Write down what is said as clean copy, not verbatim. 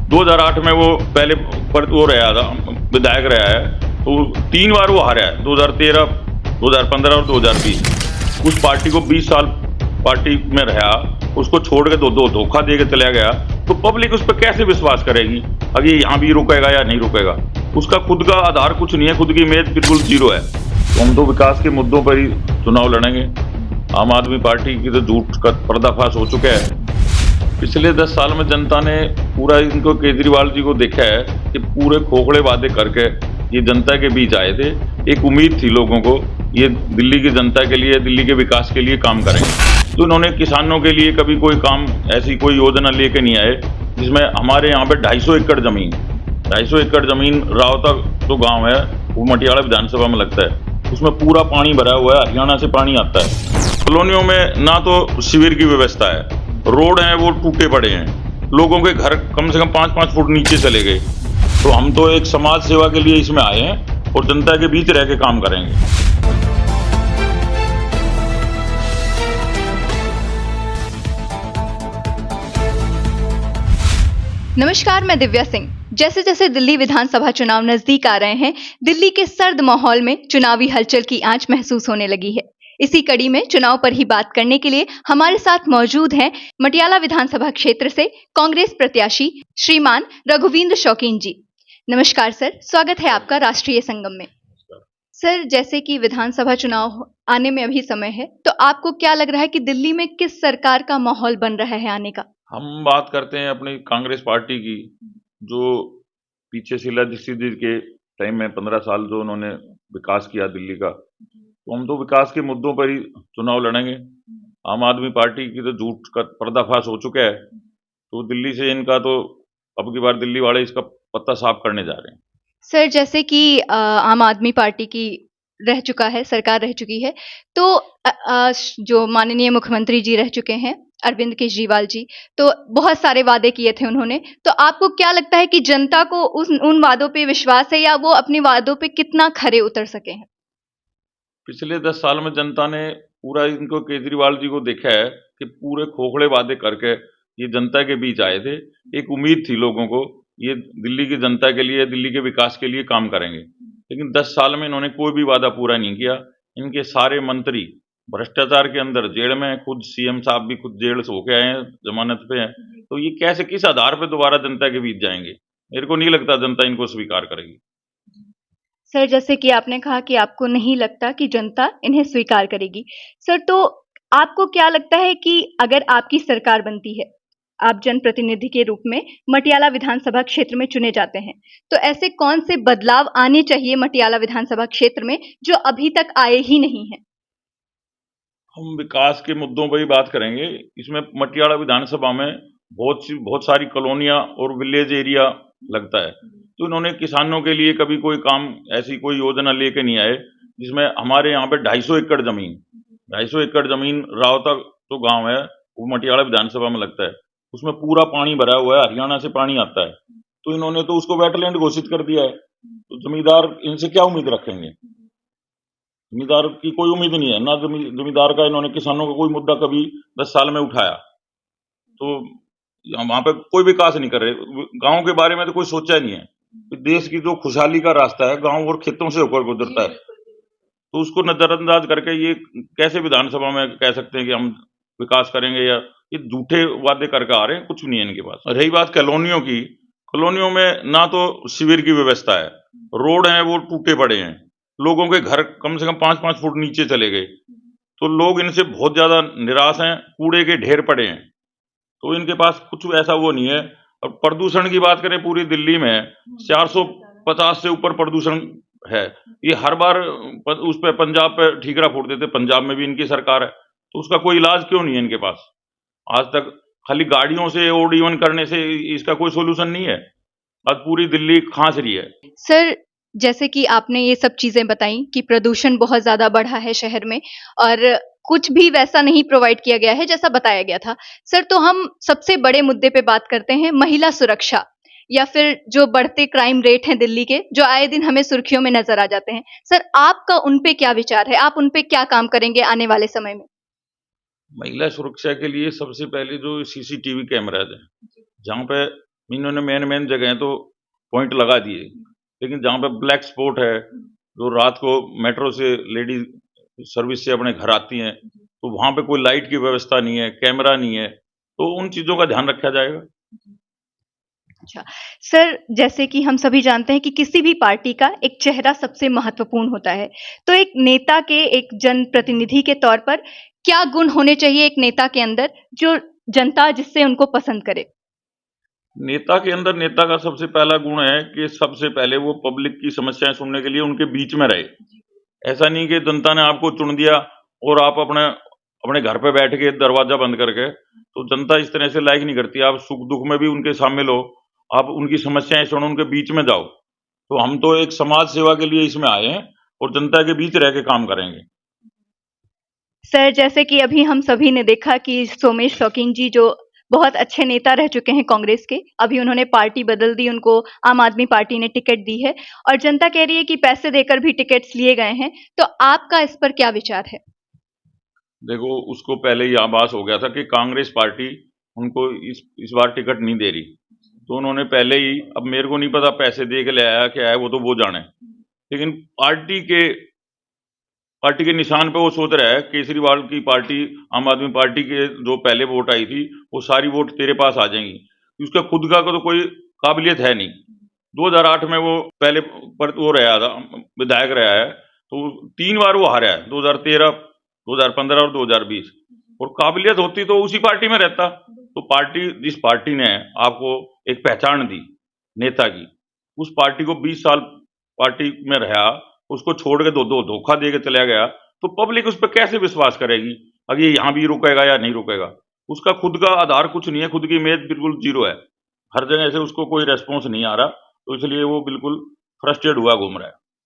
2008 में वो पहले पर वो रहा था, विधायक रहा है, तो 3 बार वो हारा है, 2013, 2015 और 2020। उस पार्टी को 20 साल पार्टी में रहा, उसको छोड़ के दो धोखा दे के चला गया, तो पब्लिक उस पर कैसे विश्वास करेगी? अभी यहाँ भी रुकेगा या नहीं रुकेगा? उसका खुद का आधार कुछ नहीं है, खुद की इमेज बिल्कुल जीरो है। तो हम तो विकास के मुद्दों पर ही चुनाव लड़ेंगे। आम आदमी पार्टी की तो झूठ का पर्दाफाश हो चुका है। पिछले 10 साल में जनता ने पूरा इनको केजरीवाल जी को देखा है कि पूरे खोखले वादे करके ये जनता के बीच आए थे। एक उम्मीद थी लोगों को, ये दिल्ली की जनता के लिए, दिल्ली के विकास के लिए काम करेंगे। तो इन्होंने किसानों के लिए कभी कोई काम, ऐसी कोई योजना लेके नहीं आए जिसमें हमारे यहाँ पे 250 एकड़ जमीन, 250 एकड़ जमीन रावता जो गांव है, वो मटियाला विधानसभा में लगता है, उसमें पूरा पानी भरा हुआ है, हरियाणा से पानी आता है। कॉलोनियों में ना तो शिविर की व्यवस्था है, रोड हैं वो टूटे पड़े हैं, लोगों के घर कम से कम 5-5 फुट नीचे चले गए। तो हम तो एक समाज सेवा के लिए इसमें आए हैं और जनता के बीच रह के काम करेंगे। नमस्कार, मैं दिव्या सिंह। जैसे जैसे दिल्ली विधानसभा चुनाव नजदीक आ रहे हैं, दिल्ली के सर्द माहौल में चुनावी हलचल की आंच महसूस होने लगी है। इसी कड़ी में चुनाव पर ही बात करने के लिए हमारे साथ मौजूद हैं मटियाला विधानसभा क्षेत्र से कांग्रेस प्रत्याशी श्रीमान रघुवींद्र शौकीन जी। नमस्कार सर, स्वागत है आपका राष्ट्रीय संगम में। सर, जैसे कि विधानसभा चुनाव आने में अभी समय है, तो आपको क्या लग रहा है कि दिल्ली में किस सरकार का माहौल बन रहा है आने का? हम बात करते हैं अपनी कांग्रेस पार्टी की, जो पीछे शीला दीक्षित जी के टाइम में 15 साल जो उन्होंने विकास किया दिल्ली का, तो हम तो विकास के मुद्दों पर ही चुनाव लड़ेंगे। आम आदमी पार्टी की तो झूठ का पर्दाफाश हो चुका है, तो दिल्ली से इनका तो अब की बार दिल्ली वाले इसका पत्ता साफ करने जा रहे हैं। सर, जैसे कि आम आदमी पार्टी की रह चुका है, सरकार रह चुकी है, तो जो माननीय मुख्यमंत्री जी रह चुके हैं अरविंद केजरीवाल जी, तो बहुत सारे वादे किए थे उन्होंने। तो आपको क्या लगता है कि जनता को उन वादों पे विश्वास है, या वो अपने वादों पे कितना खरे उतर सके हैं? पिछले 10 साल में जनता ने पूरा इनको केजरीवाल जी को देखा है कि पूरे खोखले वादे करके ये जनता के बीच आए थे। एक उम्मीद थी लोगों को, ये दिल्ली की जनता के लिए, दिल्ली के विकास के लिए काम करेंगे। लेकिन 10 साल में इन्होंने कोई भी वादा पूरा नहीं किया। इनके सारे मंत्री भ्रष्टाचार के अंदर जेल में हैं, खुद सीएम साहब भी खुद जेल से होके आए हैं, जमानत पे हैं। तो ये कैसे, किस आधार पे दोबारा जनता के बीच जाएंगे? मेरे को नहीं लगता जनता इनको स्वीकार करेगी। सर, जैसे कि आपने कहा कि आपको नहीं लगता कि जनता इन्हें स्वीकार करेगी। सर, तो आपको क्या लगता है कि अगर आपकी सरकार बनती है, आप जनप्रतिनिधि के रूप में मटियाला विधानसभा क्षेत्र में चुने जाते हैं, तो ऐसे कौन से बदलाव आने चाहिए मटियाला विधानसभा क्षेत्र में जो अभी तक आए ही नहीं हैं? हम विकास के मुद्दों पर ही बात करेंगे। इसमें मटियाला विधानसभा में बहुत सारी कॉलोनियां और विलेज एरिया लगता है, तो इन्होंने किसानों के लिए कभी कोई काम, ऐसी कोई योजना लेके नहीं आए जिसमें हमारे यहाँ पे 250 एकड़ जमीन, 250 एकड़ जमीन रावता जो गांव है, वो मटियाला विधानसभा में लगता है, उसमें पूरा पानी भरा हुआ है, हरियाणा से पानी आता है। तो इन्होंने तो उसको वेटलैंड घोषित कर दिया है। तो जमींदार इनसे क्या उम्मीद रखेंगे? जमींदार की कोई उम्मीद नहीं है ना, जमींदार का इन्होंने किसानों का कोई मुद्दा कभी 10 साल में उठाया। तो वहां पे कोई विकास नहीं कर रहे। गांव के बारे में तो कोई सोचा नहीं है। देश की जो खुशहाली का रास्ता है, गांव और खेतों से होकर गुजरता है, तो उसको नजरअंदाज करके ये कैसे विधानसभा में कह सकते हैं कि हम विकास करेंगे? या ये झूठे वादे करके आ रहे हैं, कुछ नहीं है इनके पास। रही बात कॉलोनियों की, कॉलोनियों में ना तो शिविर की व्यवस्था है, रोड हैं वो टूटे पड़े हैं, लोगों के घर कम से कम 5-5 फुट नीचे चले गए। तो लोग इनसे बहुत ज्यादा निराश हैं, कूड़े के ढेर पड़े हैं, तो इनके पास कुछ ऐसा वो नहीं है। और प्रदूषण की बात करें, पूरी दिल्ली में 450 से ऊपर प्रदूषण है। ये हर बार उस पे पंजाब पे ठीकरा फोड़ देते, पंजाब में भी इनकी सरकार है, तो उसका कोई इलाज क्यों नहीं है इनके पास? आज तक खाली गाड़ियों से ओड इवन करने से इसका कोई सोल्यूशन नहीं है। आज पूरी दिल्ली खांस रही है। सर, जैसे कि आपने ये सब चीजें बताई कि प्रदूषण बहुत ज्यादा बढ़ा है शहर में, और कुछ भी वैसा नहीं प्रोवाइड किया गया है जैसा बताया गया था। सर, तो हम सबसे बड़े मुद्दे पे बात करते हैं, महिला सुरक्षा, या फिर जो बढ़ते क्राइम रेट हैं दिल्ली के, जो आए दिन हमें सुर्खियों में नजर आ जाते हैं। सर, आपका उन पे क्या विचार है? आप उन पे क्या काम करेंगे आने वाले समय में? महिला सुरक्षा के लिए सबसे पहले जो सीसीटीवी कैमराज है, जहाँ पे इन्होंने मेन जगह तो पॉइंट लगा दिए, लेकिन जहाँ पे ब्लैक स्पॉट है, जो रात को मेट्रो से लेडीज सर्विस से अपने घर आती हैं, तो वहां पे कोई लाइट की व्यवस्था नहीं है, कैमरा नहीं है, तो उन चीजों का ध्यान रखा जाएगा। अच्छा, सर जैसे कि हम सभी जानते हैं कि किसी भी पार्टी का एक चेहरा सबसे महत्वपूर्ण होता है, तो एक नेता के, एक जनप्रतिनिधि के तौर पर क्या गुण होने चाहिए एक नेता के अंदर जो जनता जिससे उनको पसंद करे? नेता के अंदर नेता का सबसे पहला गुण है कि सबसे पहले वो पब्लिक की समस्याएं सुनने के लिए उनके बीच में रहे। ऐसा नहीं कि जनता ने आपको चुन दिया और आप अपने अपने घर पे बैठ के दरवाजा बंद करके, तो जनता इस तरह से लाइक नहीं करती। आप सुख दुख में भी उनके शामिल हो, आप उनकी समस्याएं सुनो, उनके बीच में जाओ। तो हम तो एक समाज सेवा के लिए इसमें आए हैं और जनता के बीच रह के काम करेंगे। सर जैसे कि अभी हम सभी ने देखा कि सोमेश शौकीन जी जो बहुत अच्छे नेता रह चुके हैं कांग्रेस के, अभी उन्होंने पार्टी बदल दी, उनको आम आदमी पार्टी ने टिकट दी है और जनता कह रही है कि पैसे देकर भी टिकट्स लिए गए हैं, तो आपका इस पर क्या विचार है? देखो, उसको पहले ही आभास हो गया था कि कांग्रेस पार्टी उनको इस बार टिकट नहीं दे रही, तो उन्होंने पहले ही, अब मेरे को नहीं पता पैसे दे के ले आया क्या है, वो तो वो जाने, लेकिन पार्टी के निशान पे वो सोच रहा है केजरीवाल की पार्टी, आम आदमी पार्टी के जो पहले वोट आई थी, वो सारी वोट तेरे पास आ जाएंगी। उसका खुद का तो कोई काबिलियत है नहीं। 2008 में वो पहले पर वो रहा था, विधायक रहा है, तो 3 बार वो हारा है, 2013, 2015 और 2020। और काबिलियत होती तो उसी पार्टी में रहता। तो पार्टी, जिस पार्टी ने आपको एक पहचान दी नेता की, उस पार्टी को 20 साल पार्टी में रहा, उसको छोड़ के दो धोखा दे के चला गया, तो पब्लिक उस पर कैसे विश्वास करेगी? अब ये यहाँ भी रुकेगा या नहीं रुकेगा? उसका खुद का आधार कुछ नहीं है, खुद की इमेज बिल्कुल जीरो है। हर जगह से उसको कोई रेस्पॉन्स नहीं आ रहा, तो इसलिए वो बिल्कुल फ्रस्ट्रेट हुआ घूम रहा है।